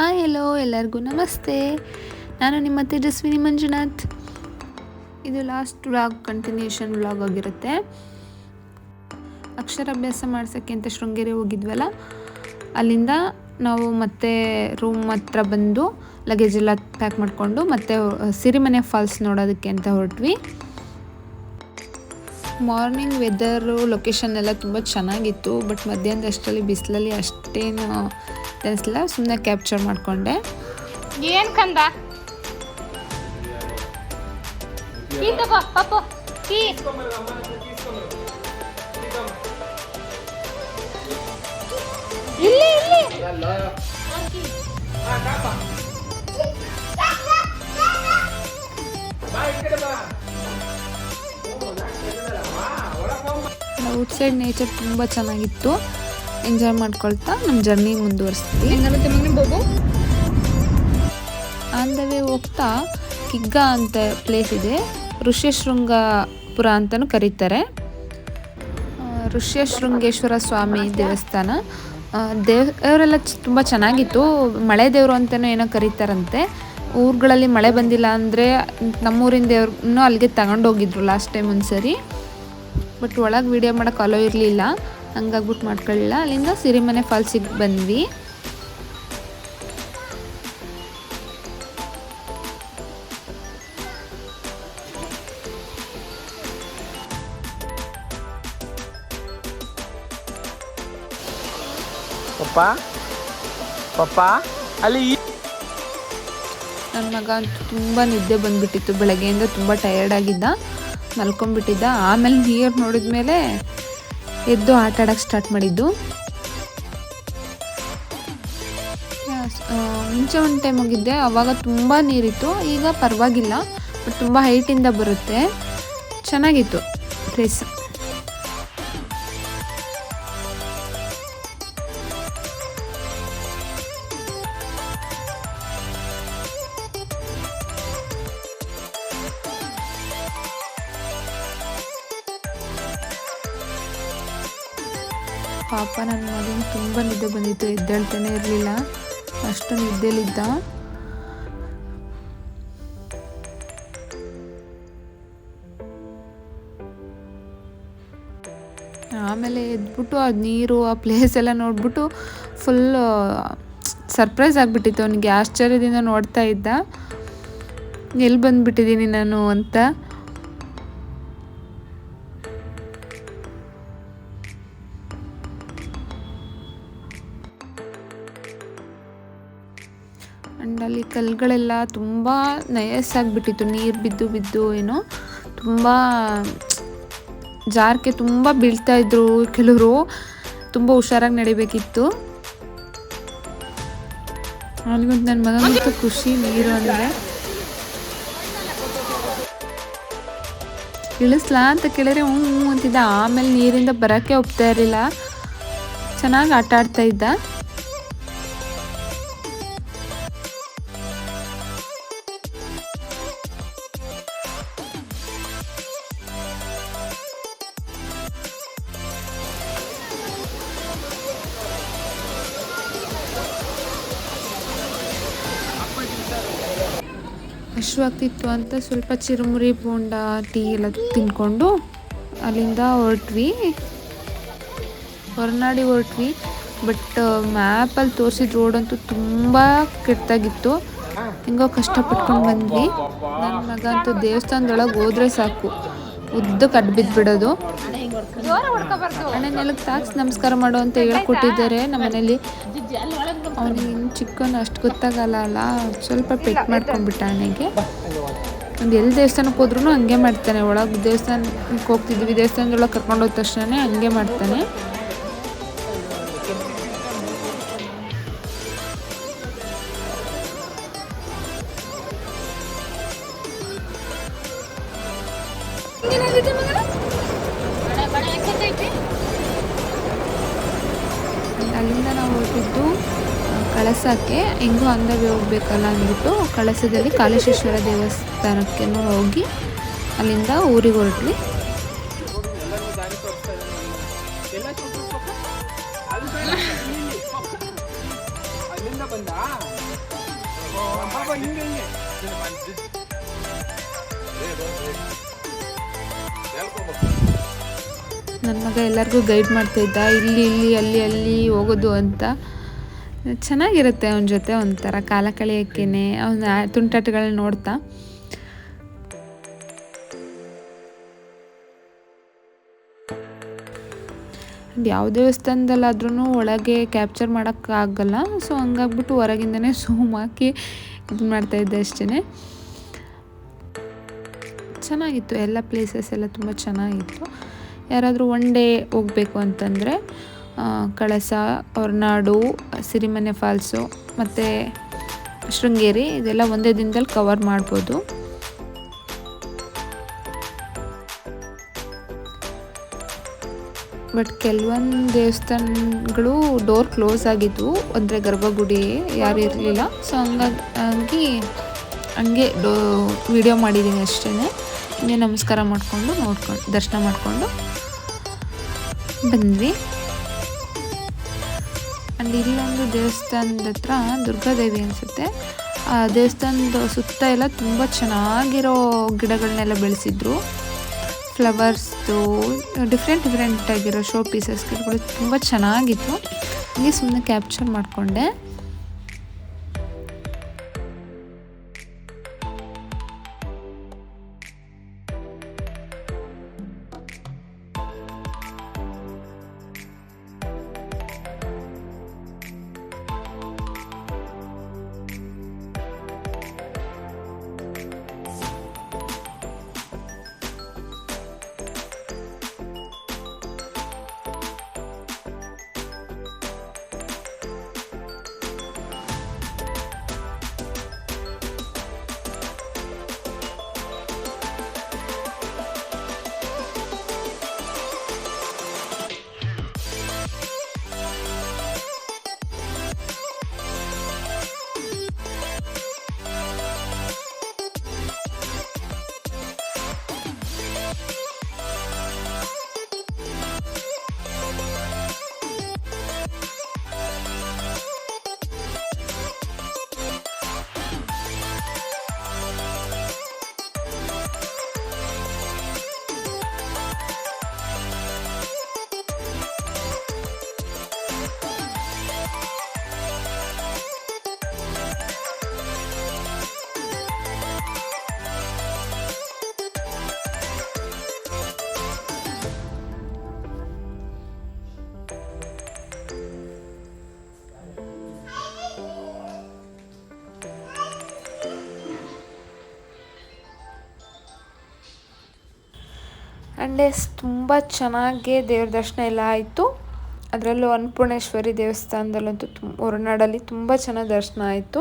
Hi hello ಎಲ್ಲರಿಗೂ ನಮಸ್ತೆ. ನಾನು ನಿಮ್ಮ ತೇಜಸ್ವಿನಿ ಮಂಜುನಾಥ್. ಇದು ಲಾಸ್ಟ್ ವ್ಲಾಗ್ ಕಂಟಿನ್ಯೂಷನ್ ವ್ಲಾಗ್ ಆಗಿರುತ್ತೆ. ಅಕ್ಷರಾಭ್ಯಾಸ ಮಾಡ್ಸೋಕ್ಕೆ ಅಂತ ಶೃಂಗೇರಿ ಹೋಗಿದ್ವಲ್ಲ, ಅಲ್ಲಿಂದ ನಾವು ಮತ್ತೆ ರೂಮ್ ಹತ್ರ ಬಂದು ಲಗೇಜ್ ಎಲ್ಲ ಪ್ಯಾಕ್ ಮಾಡಿಕೊಂಡು ಮತ್ತೆ ಸಿರಿಮನೆ ಫಾಲ್ಸ್ ನೋಡೋದಕ್ಕೆ ಅಂತ ಹೊರಟ್ವಿ. ಮಾರ್ನಿಂಗ್ ವೆದರು ಲೊಕೇಶನ್ ಎಲ್ಲ ತುಂಬ ಚೆನ್ನಾಗಿತ್ತು, ಬಟ್ ಮಧ್ಯಾಹ್ನದಷ್ಟರಲ್ಲಿ ಬಿಸಿಲಲ್ಲಿ ಅಷ್ಟೇನು ಅನಿಸಲಿಲ್ಲ. ಸುಮ್ಮನೆ ಕ್ಯಾಪ್ಚರ್ ಮಾಡಿಕೊಂಡೆ. ಏನು ಕಂದ ಇಲ್ಲಿ ಔಟ್ಸೈಡ್ ನೇಚರ್ ತುಂಬ ಚೆನ್ನಾಗಿತ್ತು. ಎಂಜಾಯ್ ಮಾಡ್ಕೊಳ್ತಾ ನಮ್ಮ ಜರ್ನಿ ಮುಂದುವರಿಸ್ತೀವಿ. ಆನ್ ದ ವೇ ಹೋಗ್ತಾ ಕಿಗ್ಗ ಅಂತ ಪ್ಲೇಸ್ ಇದೆ, ಋಷ್ಯಶೃಂಗಪುರ ಅಂತಲೂ ಕರೀತಾರೆ. ಋಷ್ಯಶೃಂಗೇಶ್ವರ ಸ್ವಾಮಿ ದೇವಸ್ಥಾನ. ದೇವರೆಲ್ಲ ತುಂಬ ಚೆನ್ನಾಗಿತ್ತು. ಮಳೆ ದೇವರು ಅಂತಲೂ ಏನೋ ಕರೀತಾರಂತೆ. ಊರುಗಳಲ್ಲಿ ಮಳೆ ಬಂದಿಲ್ಲ ಅಂದರೆ ನಮ್ಮೂರಿನ ದೇವ್ರನ್ನೂ ಅಲ್ಲಿಗೆ ತಗೊಂಡೋಗಿದ್ರು ಲಾಸ್ಟ್ ಟೈಮ್ ಒಂದ್ಸರಿ. ಬಟ್ ಒಳಗೆ ವೀಡಿಯೋ ಮಾಡೋಕ್ಕೆ ಅಲೋ ಇರಲಿಲ್ಲ, ಹಂಗಾಗ್ಬಿಟ್ಟು ಮಾಡ್ಕೊಳ್ಳಿಲ್ಲ. ಅಲ್ಲಿಂದ ಸಿರಿಮನೆ ಫಾಲ್ಸಿಗೆ ಬಂದ್ವಿ. ನನ್ನ ಮಗ ಅಂತೂ ತುಂಬ ನಿದ್ದೆ ಬಂದುಬಿಟ್ಟಿತ್ತು. ಬೆಳಗ್ಗೆಯಿಂದ ತುಂಬ ಟಯರ್ಡ್ ಆಗಿದ್ದ, ಮಲ್ಕೊಂಡ್ಬಿಟ್ಟಿದ್ದ. ಆಮೇಲೆ ನೀರು ನೋಡಿದ ಮೇಲೆ ಎದ್ದು ಆಟ ಆಡೋಕ್ಕೆ ಸ್ಟಾರ್ಟ್ ಮಾಡಿದ್ದು. ಮುಂಚೆ ಒಂದು ಟೈಮ್ ಹೋಗಿದ್ದೆ, ಆವಾಗ ತುಂಬ ನೀರಿತ್ತು. ಈಗ ಪರವಾಗಿಲ್ಲ, ಬಟ್ ತುಂಬ ಹೈಟಿಂದ ಬರುತ್ತೆ. ಚೆನ್ನಾಗಿತ್ತು ಪ್ಲೇಸ್. ಪಾಪ ನನ್ನ ಮಗನಿಗೆ ತುಂಬ ನಿದ್ದೆ ಬಂದಿತ್ತು, ಎದ್ದೇಳ್ತಾನೆ ಇರಲಿಲ್ಲ, ಅಷ್ಟು ನಿದ್ದೆಲಿದ್ದ. ಆಮೇಲೆ ಎದ್ಬಿಟ್ಟು ಆ ನೀರು ಆ ಪ್ಲೇಸ್ ಎಲ್ಲ ನೋಡ್ಬಿಟ್ಟು ಫುಲ್ ಸರ್ಪ್ರೈಸ್ ಆಗಿಬಿಟ್ಟಿತ್ತು ಅವನಿಗೆ. ಆಶ್ಚರ್ಯದಿಂದ ನೋಡ್ತಾ ಇದ್ದ, ಎಲ್ಲಿ ಬಂದುಬಿಟ್ಟಿದ್ದೀನಿ ನಾನು ಅಂತ. ಆ್ಯಂಡ್ ಅಲ್ಲಿ ಕಲ್ಲುಗಳೆಲ್ಲ ತುಂಬ ನಯಸ್ಸಾಗಿಬಿಟ್ಟಿತ್ತು, ನೀರು ಬಿದ್ದು ಬಿದ್ದು ಏನೋ ತುಂಬ ಜಾರಕ್ಕೆ ತುಂಬ ಬೀಳ್ತಾಯಿದ್ರು ಕೆಲವರು. ತುಂಬ ಹುಷಾರಾಗಿ ನಡಿಬೇಕಿತ್ತು. ಅವನಿಗಂತೂ ನನ್ನ ಮಗನಿಗೂ ಖುಷಿ ನೀರು ಅಂದರೆ. ಇಳಿಸ್ಲಾ ಅಂತ ಕೇಳಿದ್ರೆ ಹ್ಞೂ ಅಂತಿದ್ದ. ಆಮೇಲೆ ನೀರಿಂದ ಬರೋಕ್ಕೆ ಒಪ್ತಾ ಇರಲಿಲ್ಲ, ಚೆನ್ನಾಗಿ ಆಟ ಆಡ್ತಾ ಇದ್ದ. ಹಶ್ವಾಗ್ತಿತ್ತು ಅಂತ ಸ್ವಲ್ಪ ಚಿರುಮುರಿ ಬೋಂಡ ಟೀ ಎಲ್ಲ ತಿನ್ಕೊಂಡು ಅಲ್ಲಿಂದ ಹೊರನಾಡಿ ಹೊರಟ್ವಿ. ಬಟ್ ಮ್ಯಾಪಲ್ಲಿ ತೋರಿಸಿದ ರೋಡಂತೂ ತುಂಬ ಕೆಟ್ಟಾಗಿತ್ತು. ಹೆಂಗೋ ಕಷ್ಟಪಟ್ಕೊಂಡು ಬಂದ್ವಿ. ನನ್ನ ಮಗ ಅಂತೂ ದೇವಸ್ಥಾನದೊಳಗೆ ಹೋದ್ರೆ ಸಾಕು ಉದ್ದಕ್ಕೆ ಅಡ್ಬಿದ್ಬಿಡೋದು. ಹಣೆ ನೆಲಕ್ಕೆ ತಾಕ್ಸಿ ನಮಸ್ಕಾರ ಮಾಡು ಅಂತ ಹೇಳ್ಕೊಟ್ಟಿದ್ದಾರೆ ನಮ್ಮ ಮನೇಲಿ. ಅವನಿಗೆ ಇನ್ನು ಚಿಕ್ಕವನು ಅಷ್ಟು ಗೊತ್ತಾಗಲ್ಲ ಅಲ್ಲ, ಸ್ವಲ್ಪ ಪೆಟ್ ಮಾಡ್ಕೊಂಡ್ಬಿಟ್ಟ ಹಣೆಗೆ. ಒಂದು ಎಲ್ಲಿ ದೇವಸ್ಥಾನಕ್ಕೆ ಹೋದ್ರೂ ಹಂಗೆ ಮಾಡ್ತಾನೆ. ಒಳಗೆ ದೇವಸ್ಥಾನಕ್ಕೆ ಹೋಗ್ತಿದ್ವಿ, ದೇವಸ್ಥಾನದೊಳಗೆ ಕರ್ಕೊಂಡು ಹೋದ ತಕ್ಷಣ ಹಂಗೆ ಮಾಡ್ತಾನೆ. ಅಲ್ಲಿಂದ ನಾವು ಹೊರಟಿದ್ದು ಕಳಸಕ್ಕೆ. ಹೆಂಗೂ ಅಂದವೇ ಹೋಗ್ಬೇಕಲ್ಲ ಅಂದ್ಬಿಟ್ಟು ಕಳಸದಲ್ಲಿ ಕಾಲೇಶ್ವರ ದೇವಸ್ಥಾನಕ್ಕೆ ಹೋಗಿ ಅಲ್ಲಿಂದ ಊರಿಗೆ ಹೊರಟ್ವಿ. ನನ್ನ ಮಗ ಎಲ್ಲರಿಗೂ ಗೈಡ್ ಮಾಡ್ತಾ ಇದ್ದ, ಇಲ್ಲಿ ಇಲ್ಲಿ ಅಲ್ಲಿ ಅಲ್ಲಿ ಹೋಗೋದು ಅಂತ. ಚೆನ್ನಾಗಿರುತ್ತೆ ಅವನ ಜೊತೆ, ಒಂಥರ ಕಾಲ ಕಳೆಯೋಕ್ಕೇನೆ ಅವನ ತುಂಟಾಟಗಳನ್ನ ನೋಡ್ತಾ. ಯಾವ ದೇವಸ್ಥಾನದಲ್ಲಾದ್ರೂ ಒಳಗೆ ಕ್ಯಾಪ್ಚರ್ ಮಾಡೋಕ್ಕಾಗಲ್ಲ, ಸೊ ಹಂಗಾಗ್ಬಿಟ್ಟು ಹೊರಗಿಂದನೇ ಝೂಮ್ ಹಾಕಿ ಇದು ಮಾಡ್ತಾಯಿದ್ದೆ ಅಷ್ಟೇ. ಚೆನ್ನಾಗಿತ್ತು, ಎಲ್ಲ ಪ್ಲೇಸಸ್ ಎಲ್ಲ ತುಂಬ ಚೆನ್ನಾಗಿತ್ತು. ಯಾರಾದರೂ ಒನ್ ಡೇ ಹೋಗಬೇಕು ಅಂತಂದರೆ ಕಳಸ, ಹೊರನಾಡು, ಸಿರಿಮನೆ ಫಾಲ್ಸು ಮತ್ತು ಶೃಂಗೇರಿ ಇದೆಲ್ಲ ಒಂದೇ ದಿನದಲ್ಲಿ ಕವರ್ ಮಾಡ್ಬೋದು. ಬಟ್ ಕೆಲವೊಂದು ದೇವಸ್ಥಾನಗಳು ಡೋರ್ ಕ್ಲೋಸ್ ಆಗಿದ್ವು, ಅಂದರೆ ಗರ್ಭಗುಡಿ ಯಾರು ಇರಲಿಲ್ಲ. ಸೊ ಹಂಗಾಗಿ ಹಂಗೆ ವಿಡಿಯೋ ಮಾಡಿದ್ದೀನಿ ಅಷ್ಟೇ. ಹಿಂಗೆ ನಮಸ್ಕಾರ ಮಾಡಿಕೊಂಡು ದರ್ಶನ ಮಾಡಿಕೊಂಡು ಬಂದ್ವಿ. ಆ್ಯಂಡ್ ಇಲ್ಲೊಂದು ದೇವಸ್ಥಾನದ ಹತ್ರ ದುರ್ಗಾದೇವಿ ಅನಿಸುತ್ತೆ, ಆ ದೇವಸ್ಥಾನದ ಸುತ್ತ ಎಲ್ಲ ತುಂಬ ಚೆನ್ನಾಗಿರೋ ಗಿಡಗಳನ್ನೆಲ್ಲ ಬೆಳೆಸಿದ್ರು. ಫ್ಲವರ್ಸ್ದು ಡಿಫ್ರೆಂಟ್ ಆಗಿರೋ ಶೋ ಪೀಸಸ್ ಗಿಡಗಳು ತುಂಬ ಚೆನ್ನಾಗಿತ್ತು. ಹಂಗೆ ಸುಮ್ಮನೆ ಕ್ಯಾಪ್ಚರ್ ಮಾಡಿಕೊಂಡೆ. ಆ್ಯಂಡ್ ತುಂಬ ಚೆನ್ನಾಗಿ ದೇವ್ರ ದರ್ಶನ ಎಲ್ಲ ಆಯಿತು. ಅದರಲ್ಲೂ ಅನ್ನಪೂರ್ಣೇಶ್ವರಿ ದೇವಸ್ಥಾನದಲ್ಲಂತೂ ಹೊರನಾಡಲ್ಲಿ ತುಂಬ ಚೆನ್ನಾಗಿ ದರ್ಶನ ಆಯಿತು.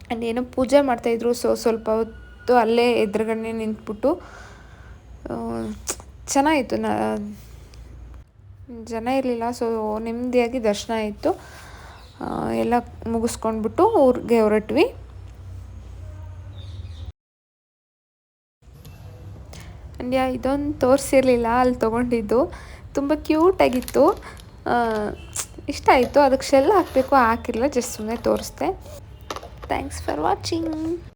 ಆ್ಯಂಡ್ ಏನೋ ಪೂಜೆ ಮಾಡ್ತಾಯಿದ್ರು, ಸ್ವಲ್ಪ ಹೊತ್ತು ಅಲ್ಲೇ ಎದುರುಗಡೆ ನಿಂತ್ಬಿಟ್ಟು ಚೆನ್ನಾಗಿತ್ತು. ಜನ ಇರಲಿಲ್ಲ, ಸೊ ನೆಮ್ಮದಿಯಾಗಿ ದರ್ಶನ ಆಯಿತು. ಎಲ್ಲ ಮುಗಿಸ್ಕೊಂಡ್ಬಿಟ್ಟು ಊರಿಗೆ ಹೊರಟ್ವಿ. ಆ್ಯಂಡ್ ಇದೊಂದು ತೋರಿಸಿರಲಿಲ್ಲ, ಅಲ್ಲಿ ತೊಗೊಂಡಿದ್ದು ತುಂಬ ಕ್ಯೂಟಾಗಿತ್ತು, ಇಷ್ಟ ಆಯಿತು. ಅದಕ್ಕೆ ಶೆಲ್ ಹಾಕಬೇಕು, ಹಾಕಿರಲಿಲ್ಲ, ಜಸ್ಟ್ ಸುಮ್ಮನೆ ತೋರಿಸ್ದೆ. Thanks for watching.